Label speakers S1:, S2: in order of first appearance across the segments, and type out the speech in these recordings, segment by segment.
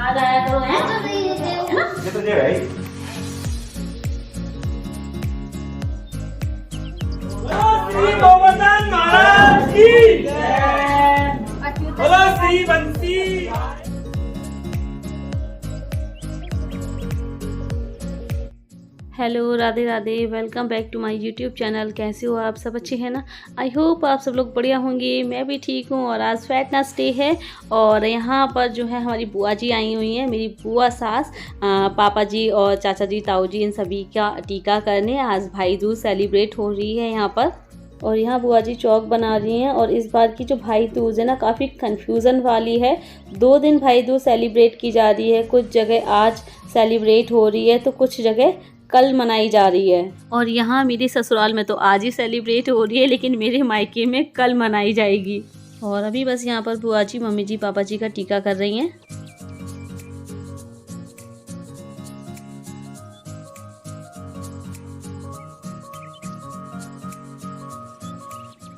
S1: आज आया करो है ना?
S2: ये तो दे भाई। श्री गोवर्धन महाराज की जय। बोलो Shri Bansi.
S1: Hello, Radhe Radhe. Welcome back to my YouTube channel. कैसे हो आप सब? अच्छे हैं ना? आई होप आप सब लोग बढ़िया होंगे। मैं भी ठीक हूँ। और आज वेडनेसडे डे है और यहाँ पर जो है हमारी बुआ जी आई हुई हैं। मेरी बुआ सास, पापा जी और चाचा जी, ताऊ जी, इन सभी का टीका करने आज भाई दूज सेलिब्रेट हो रही है यहाँ पर। और यहाँ बुआ जी चौक बना रही हैं। और इस बार की जो भाई दूज है ना, काफ़ी कन्फ्यूज़न वाली है। 2 दिन भाई दूज सेलिब्रेट की जा रही है। कुछ जगह आज सेलिब्रेट हो रही है तो कुछ जगह कल मनाई जा रही है। और यहाँ मेरे ससुराल में तो आज ही सेलिब्रेट हो रही है, लेकिन मेरे मायके में कल मनाई जाएगी। और अभी बस यहाँ पर बुआ जी, मम्मी जी, पापा जी का टीका कर रही हैं।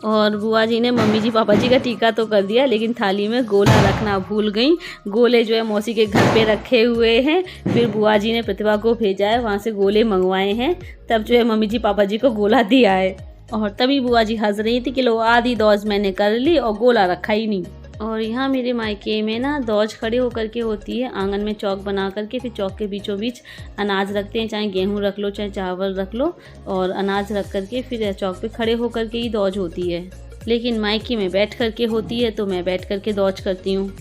S1: और बुआ जी ने मम्मी जी, पापा जी का टीका तो कर दिया, लेकिन थाली में गोला रखना भूल गई। गोले जो है मौसी के घर पे रखे हुए हैं। फिर बुआ जी ने प्रतिभा को भेजा है, वहाँ से गोले मंगवाए हैं। तब जो है मम्मी जी, पापा जी को गोला दिया है। और तभी बुआ जी हंस रही थी कि लो आधी दौज मैंने कर ली और गोला रखा ही नहीं। और यहाँ मेरे मायके में ना दौज खड़े होकर के होती है। आंगन में चौक बना करके फिर चौक के बीचों बीच अनाज रखते हैं, चाहे गेहूँ रख लो चाहे चावल रख लो, और अनाज रख करके फिर चौक पे खड़े होकर के ही दौज होती है। लेकिन मायके में बैठ करके होती है तो मैं बैठ करके दौज करती हूँ।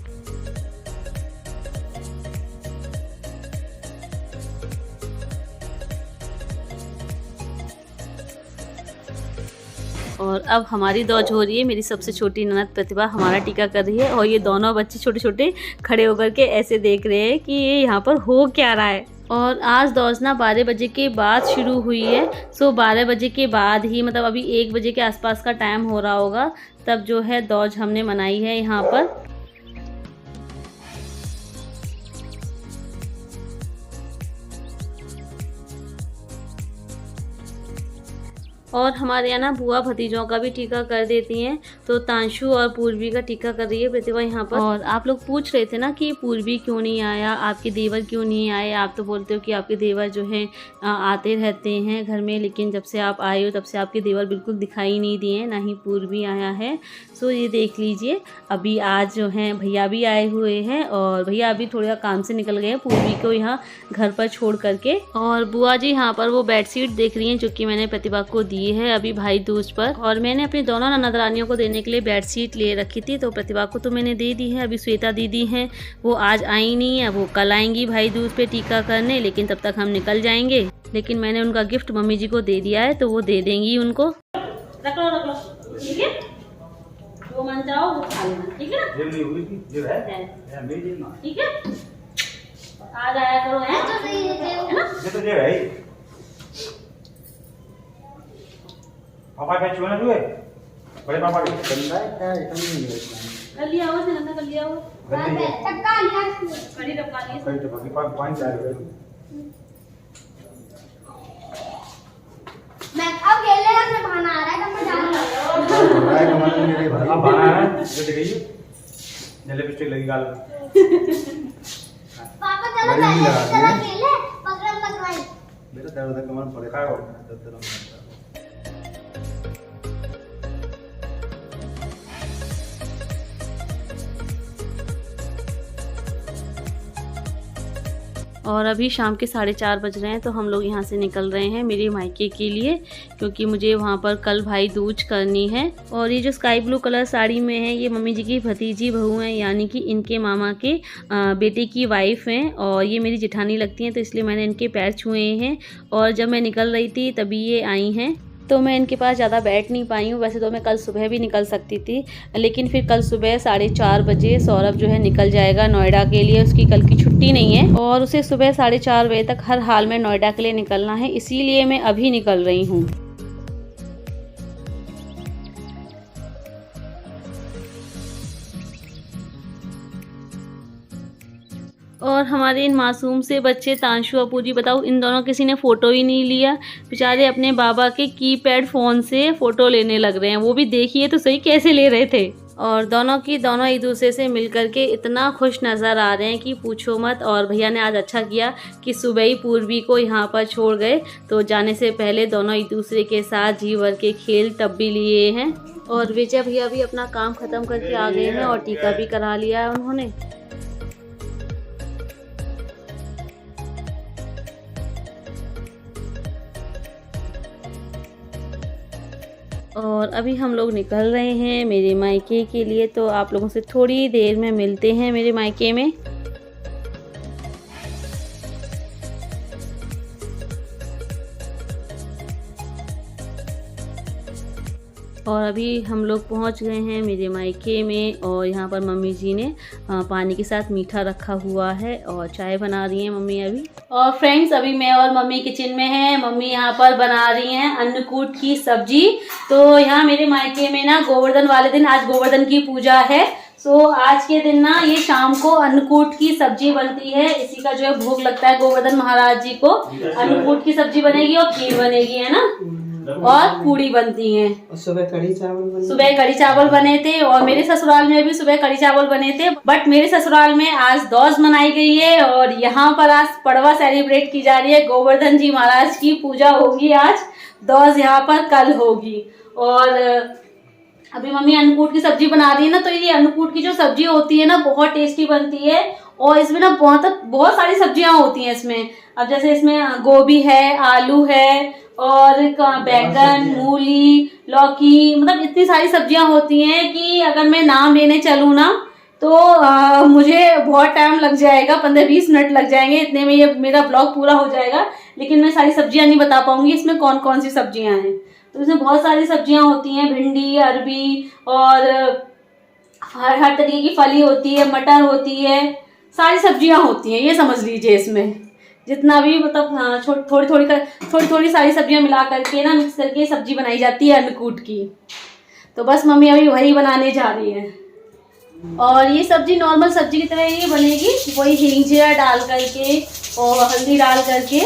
S1: और अब हमारी दौज हो रही है। मेरी सबसे छोटी ननद प्रतिभा हमारा टीका कर रही है और ये दोनों बच्चे छोटे छोटे खड़े होकर के ऐसे देख रहे हैं कि ये यहाँ पर हो क्या रहा है। और आज दौज ना 12 बजे के बाद शुरू हुई है। सो 12 बजे के बाद ही, मतलब अभी 1 बजे के आसपास का टाइम हो रहा होगा, तब जो है दौज हमने मनाई है यहाँ पर। और हमारे यहाँ ना बुआ भतीजों का भी टीका कर देती हैं। तो तांशु और पूर्वी का टीका कर रही है प्रतिभा यहाँ पर। और आप लोग पूछ रहे थे ना कि पूर्वी क्यों नहीं आया, आपके देवर क्यों नहीं आए। आप तो बोलते हो कि आपके देवर जो है आते रहते हैं घर में, लेकिन जब से आप आए हो तब से आपके देवर बिल्कुल दिखाई नहीं दिए, ना ही पूर्वी आया है। सो ये देख लीजिए, अभी आज जो हैं भैया भी आए हुए हैं और भैया अभी थोड़ा काम से निकल गए हैं पूर्वी को यहाँ घर पर छोड़ करके। और बुआ जी यहाँ पर वो बेडशीट देख रही हैं जो कि मैंने प्रतिभा को दी है अभी भाई दूज पर। और मैंने अपनी दोनों ननद रानियों को देने के लिए बेडशीट ले रखी थी, तो प्रतिभा को तो मैंने दे दी है। अभी श्वेता दीदी हैं, वो आज आई नहीं है, वो कल आएंगी भाई दूज पे टीका करने, लेकिन तब तक हम निकल जाएंगे। लेकिन मैंने उनका गिफ्ट मम्मी जी को दे दिया है तो वो दे देंगी उनको। रख लो ठीक है, जो मन चाहो वो खा लेना, ठीक है ना? ठीक है, आज आया करो है ना?
S2: पापा क्या चुना हुए बड़े पापा के गंदा है क्या
S1: कर लिया हो से कर लिया हो टक्का लिया कड़ी टक्का लिया
S2: कड़ी टक्का के पास पानी जा रहा है।
S3: मैं अब खेलने से बहाना आ रहा है, तो मैं जाऊंगा।
S2: भाई कमाल मेरे भाई अब बहाना है ये देखिए जले पिस्टल लगी गाल में।
S3: पापा चलो खेले पकड़म पकड़ाई
S2: बेटा दर्द कमर पड़े का हो दर्द।
S1: और अभी शाम के 4:30 बज रहे हैं तो हम लोग यहाँ से निकल रहे हैं मेरे मायके के लिए, क्योंकि मुझे वहाँ पर कल भाई दूज करनी है। और ये जो स्काई ब्लू कलर साड़ी में है, ये मम्मी जी की भतीजी बहू हैं, यानी कि इनके मामा के बेटे की वाइफ हैं। और ये मेरी जेठानी लगती हैं, तो इसलिए मैंने इनके पैर छुए हैं। और जब मैं निकल रही थी तभी ये आई हैं, तो मैं इनके पास ज़्यादा बैठ नहीं पाई हूँ। वैसे तो मैं कल सुबह भी निकल सकती थी, लेकिन फिर कल सुबह 4:30 बजे सौरभ जो है निकल जाएगा नोएडा के लिए। उसकी कल की छुट्टी नहीं है और उसे सुबह 4:30 बजे तक हर हाल में नोएडा के लिए निकलना है, इसीलिए मैं अभी निकल रही हूँ। और हमारे इन मासूम से बच्चे तांशु और पूजी, बताओ इन दोनों किसी ने फ़ोटो ही नहीं लिया। बेचारे अपने बाबा के कीपैड फ़ोन से फ़ोटो लेने लग रहे हैं। वो भी देखिए तो सही कैसे ले रहे थे। और दोनों एक दूसरे से मिल कर के इतना खुश नज़र आ रहे हैं कि पूछो मत। और भैया ने आज अच्छा किया कि सुबह ही पूर्वी को यहाँ पर छोड़ गए, तो जाने से पहले दोनों एक दूसरे के साथ जी भर के खेल तब भी लिए हैं। और विजय भैया भी अपना काम ख़त्म करके आ गए हैं और टीका भी करा लिया है उन्होंने। और अभी हम लोग निकल रहे हैं मेरे मायके के लिए, तो आप लोगों से थोड़ी देर में मिलते हैं मेरे मायके में। और अभी हम लोग पहुंच गए हैं मेरे मायके में, और यहाँ पर मम्मी जी ने पानी के साथ मीठा रखा हुआ है और चाय बना रही हैं मम्मी अभी। और फ्रेंड्स, अभी मैं और मम्मी किचन में हैं। मम्मी यहाँ पर बना रही हैं अन्नकूट की सब्जी। तो यहाँ मेरे मायके में ना गोवर्धन वाले दिन, आज गोवर्धन की पूजा है, तो आज के दिन ना ये शाम को अन्नकूट की सब्जी बनती है। इसी का जो है भोग लगता है गोवर्धन महाराज जी को। अन्नकूट की सब्जी बनेगी और खीर बनेगी, है ना, और पूड़ी बनती हैं।
S4: सुबह कढ़ी चावल
S1: बने थे, और मेरे ससुराल में भी सुबह कढ़ी चावल बने थे। बट मेरे ससुराल में आज दौज मनाई गई है और यहाँ पर आज पड़वा सेलिब्रेट की जा रही है। गोवर्धन जी महाराज की पूजा होगी आज, दौज यहाँ पर कल होगी। और अभी मम्मी अन्नकूट की सब्जी बना रही है ना, तो ये अन्नकूट की जो सब्जी होती है ना बहुत टेस्टी बनती है। और इसमें ना बहुत सारी सब्जियां होती हैं इसमें। अब जैसे इसमें गोभी है, आलू है, और बैंगन, मूली, लौकी, मतलब इतनी सारी सब्जियां होती हैं कि अगर मैं नाम लेने चलूँ ना तो मुझे बहुत टाइम लग जाएगा, 15-20 मिनट लग जाएंगे, इतने में ये मेरा ब्लॉग पूरा हो जाएगा। लेकिन मैं सारी सब्जियां नहीं बता पाऊंगी इसमें कौन कौन सी सब्जियां हैं। तो इसमें बहुत सारी सब्जियां होती हैं, भिंडी, अरबी, और हर तरीके की फली होती है, मटर होती है, सारी सब्जियां होती हैं, ये समझ लीजिए। इसमें जितना भी मतलब थोड़ी थोड़ी सारी सब्जियां मिला करके ना मिक्स करके सब्जी बनाई जाती है अन्नकूट की। तो बस मम्मी अभी वही बनाने जा रही है। और ये सब्जी नॉर्मल सब्जी की तरह ही बनेगी, वही हींग जीरा डाल करके और हल्दी डाल करके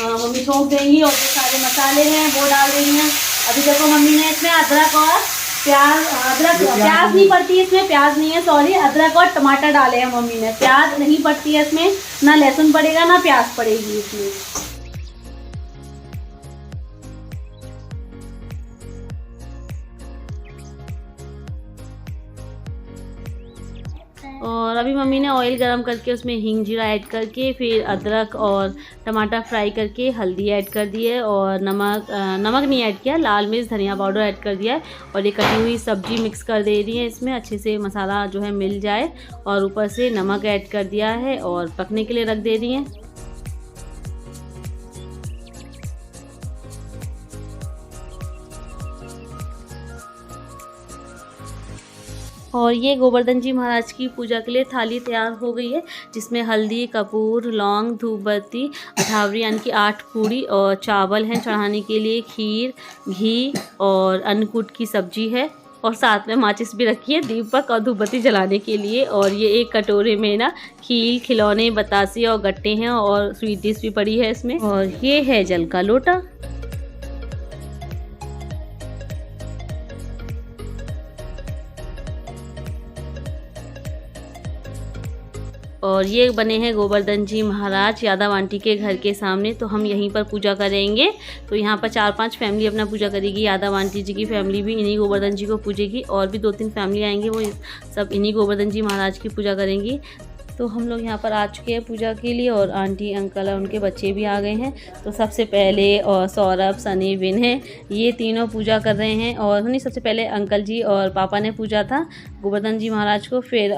S1: मम्मी छोंक देंगी, और जो सारे मसाले हैं वो डाल देंगी। अभी देखो मम्मी ने इसमें अदरक और प्याज नहीं पड़ती है इसमें, प्याज नहीं है, सॉरी, अदरक और टमाटर डाले हैं मम्मी ने। प्याज नहीं पड़ती है इसमें, ना लहसुन पड़ेगा ना प्याज पड़ेगी इसमें। और अभी मम्मी ने ऑयल गरम करके उसमें हींग जीरा ऐड करके फिर अदरक और टमाटर फ्राई करके हल्दी ऐड कर दी है, और नमक नहीं ऐड किया, लाल मिर्च धनिया पाउडर ऐड कर दिया है। और ये कटी हुई सब्जी मिक्स कर दे रही है इसमें, अच्छे से मसाला जो है मिल जाए, और ऊपर से नमक ऐड कर दिया है और पकने के लिए रख दे रही है। और ये गोवर्धन जी महाराज की पूजा के लिए थाली तैयार हो गई है, जिसमें हल्दी, कपूर, लौंग, धूपबत्ती, अठावरी यानी कि 8 पूड़ी और चावल हैं चढ़ाने के लिए, खीर, घी और अन्नकूट की सब्जी है, और साथ में माचिस भी रखी है दीपक और धूपबत्ती जलाने के लिए। और ये एक कटोरे में ना खीर, खिलौने, बतासे और गट्टे हैं, और स्वीट डिश भी पड़ी है इसमें। और ये है जल का लोटा। और ये बने हैं गोवर्धन जी महाराज यादव आंटी के घर के सामने, तो हम यहीं पर पूजा करेंगे। तो यहाँ पर 4-5 फैमिली अपना पूजा करेगी। यादव आंटी जी की फैमिली भी इन्हीं गोवर्धन जी को पूजेगी, और भी 2-3 फैमिली आएंगे, वो सब इन्हीं गोवर्धन जी महाराज की पूजा करेंगी। तो हम लोग यहाँ पर आ चुके हैं पूजा के लिए, और आंटी, अंकल और उनके बच्चे भी आ गए हैं। तो सबसे पहले और सौरभ, सनी, विनय, ये तीनों पूजा कर रहे हैं। और नहीं, सबसे पहले अंकल जी और पापा ने पूजा था गोवर्धन जी महाराज को, फिर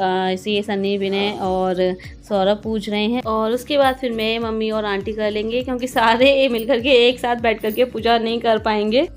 S1: ये सनी, विनय और सौरभ पूज रहे हैं, और उसके बाद फिर मैं, मम्मी और आंटी कर लेंगे, क्योंकि सारे मिलकर के एक साथ बैठ करके पूजा नहीं कर पाएंगे।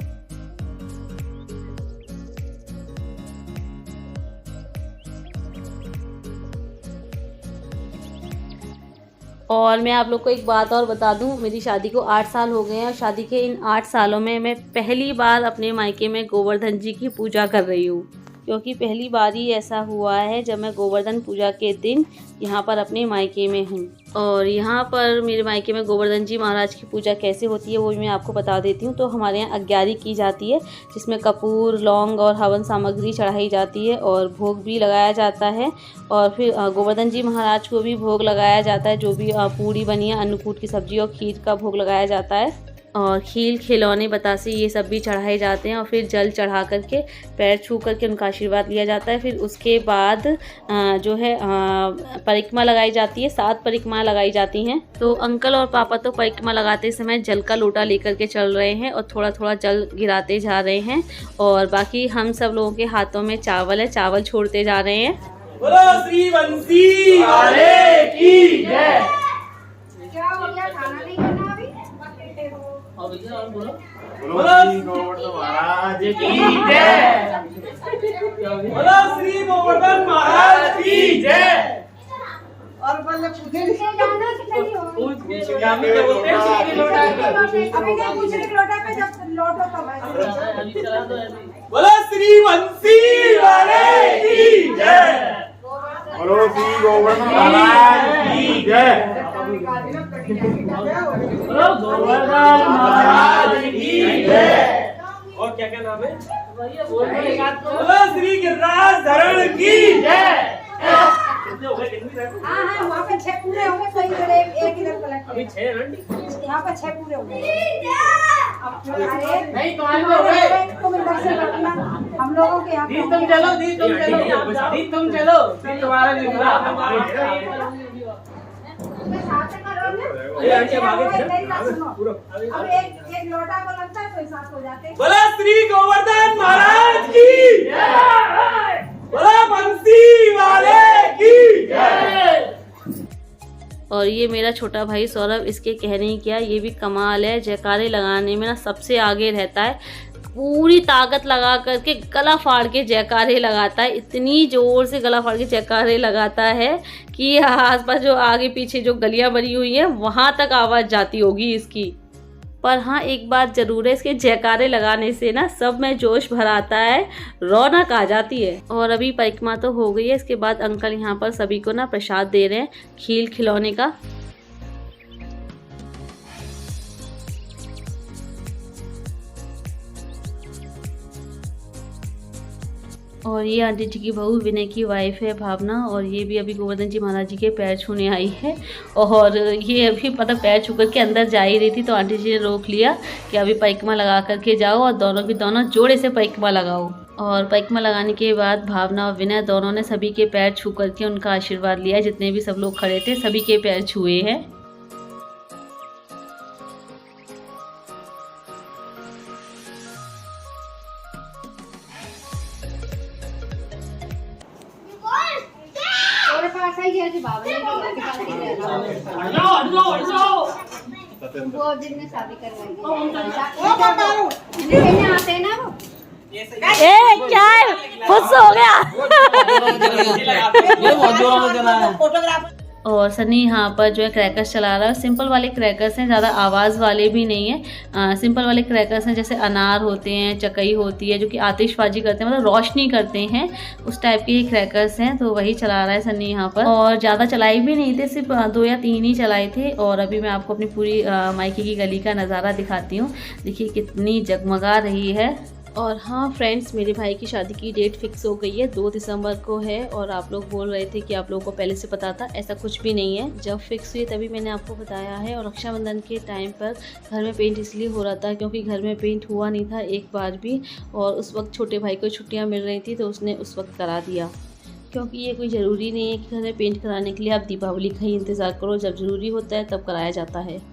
S1: और मैं आप लोग को एक बात और बता दूं, मेरी शादी को 8 साल हो गए हैं, और शादी के इन 8 सालों में मैं पहली बार अपने मायके में गोवर्धन जी की पूजा कर रही हूँ। क्योंकि पहली बार ही ऐसा हुआ है जब मैं गोवर्धन पूजा के दिन यहाँ पर अपने मायके में हूँ। और यहाँ पर मेरे मायके में गोवर्धन जी महाराज की पूजा कैसे होती है वो भी मैं आपको बता देती हूँ। तो हमारे यहाँ अग्यारी की जाती है जिसमें कपूर, लौंग और हवन सामग्री चढ़ाई जाती है और भोग भी लगाया जाता है। और फिर गोवर्धन जी महाराज को भी भोग लगाया जाता है, जो भी पूड़ी बनी है, अन्नकूट की सब्जी और खीर का भोग लगाया जाता है। और खील, खिलौने, बतासे ये सब भी चढ़ाए जाते हैं। और फिर जल चढ़ा करके पैर छू करके उनका आशीर्वाद लिया जाता है। फिर उसके बाद जो है परिक्रमा लगाई जाती है, 7 परिक्रमा लगाई जाती हैं। तो अंकल और पापा तो परिक्रमा लगाते समय जल का लोटा लेकर के चल रहे हैं और थोड़ा थोड़ा जल गिराते जा रहे हैं। और बाकी हम सब लोगों के हाथों में चावल है, चावल छोड़ते जा रहे हैं।
S5: बोलो श्री बंसी वाले की जय।
S3: क्या हो गया, खाना नहीं खाना अभी?
S5: बोलो श्री गोवर्धन महाराज की जय। बोलो श्री गोवर्धन महाराज की जय।
S4: और मतलब पूछे
S3: जाना कि नहीं हो?
S4: अभी नहीं पूछने के लोटा पे जब लौटो तब है।
S5: बोलो श्री बंसी वाले की जय।
S2: बोलो श्री गोवर्धन महाराज की जय।
S5: बोलो गोवर्धन महाराज की जय। और क्या क्या नाम है? बोलो श्री गिरिराज धरण की जय। कितने हो गए? कितनी है?
S4: हाँ वहाँ पे 6 पूरे हो गए, तो इधर एक इधर कलेक्ट।
S5: अभी 6 हैं।
S4: यहाँ पे 6 पूरे हो गए।
S3: अरे
S4: नहीं तुम्हारे हो गए, तुम इधर से रखना, हम लोगों के यहाँ।
S5: तुम चलो, तुम चलो। तुम्हारा
S4: अब एक लोटा को लगता है तो साथ हो जाते।
S5: बोला श्री गोवर्धन महाराज की जय। बोला बंसी वाले की जय।
S1: और ये मेरा छोटा भाई सौरभ, इसके कहने ही क्या, ये भी कमाल है। जयकारे लगाने में ना सबसे आगे रहता है, पूरी ताकत लगा करके गला फाड़ के जयकारे लगाता है। इतनी ज़ोर से गला फाड़ के जयकारे लगाता है कि आसपास जो आगे पीछे जो गलियां बनी हुई हैं वहाँ तक आवाज़ जाती होगी इसकी। पर हाँ, एक बात ज़रूर है, इसके जयकारे लगाने से ना सब में जोश भर आता है, रौनक आ जाती है। और अभी परिक्रमा तो हो गई है, इसके बाद अंकल यहाँ पर सभी को ना प्रसाद दे रहे हैं, खील खिलौने का। और ये आंटी जी की बहू विनय की वाइफ है भावना, और ये भी अभी गोवर्धन जी महाराज जी के पैर छूने आई है। और ये अभी मतलब पैर छू करके अंदर जा ही रही थी, तो आंटी जी ने रोक लिया कि अभी परिक्रमा लगा करके जाओ और दोनों की दोनों जोड़े से परिक्रमा लगाओ। और परिक्रमा लगाने के बाद भावना और विनय दोनों ने सभी के पैर छू करके उनका आशीर्वाद लिया। जितने भी सब लोग खड़े थे सभी के पैर छुए हैं।
S3: वो जिनने शादी करवाई है आते हैं ना वो।
S1: क्या है? खुश हो गया। और सनी यहाँ पर जो है क्रैकर्स चला रहा है। सिंपल वाले क्रैकर्स हैं, ज़्यादा आवाज़ वाले भी नहीं हैं। सिंपल वाले क्रैकर्स हैं, जैसे अनार होते हैं, चकई होती है, जो कि आतिशबाजी करते हैं, मतलब रोशनी करते हैं, उस टाइप के ही क्रैकर्स हैं। तो वही चला रहा है सनी यहाँ पर। और ज़्यादा चलाए भी नहीं थे, सिर्फ 2 या 3 ही चलाए थे। और अभी मैं आपको अपनी पूरी मायके की गली का नज़ारा दिखाती हूँ। देखिए कितनी जगमगा रही है। और हाँ फ्रेंड्स, मेरे भाई की शादी की डेट फिक्स हो गई है, 2 दिसंबर को है। और आप लोग बोल रहे थे कि आप लोगों को पहले से पता था, ऐसा कुछ भी नहीं है। जब फिक्स हुई तभी मैंने आपको बताया है। और रक्षाबंधन के टाइम पर घर में पेंट इसलिए हो रहा था क्योंकि घर में पेंट हुआ नहीं था एक बार भी, और उस वक्त छोटे भाई को छुट्टियाँ मिल रही थी तो उसने उस वक्त करा दिया। क्योंकि ये कोई ज़रूरी नहीं है कि घर में पेंट कराने के लिए आप दीपावली का ही इंतज़ार करो, जब ज़रूरी होता है तब कराया जाता है।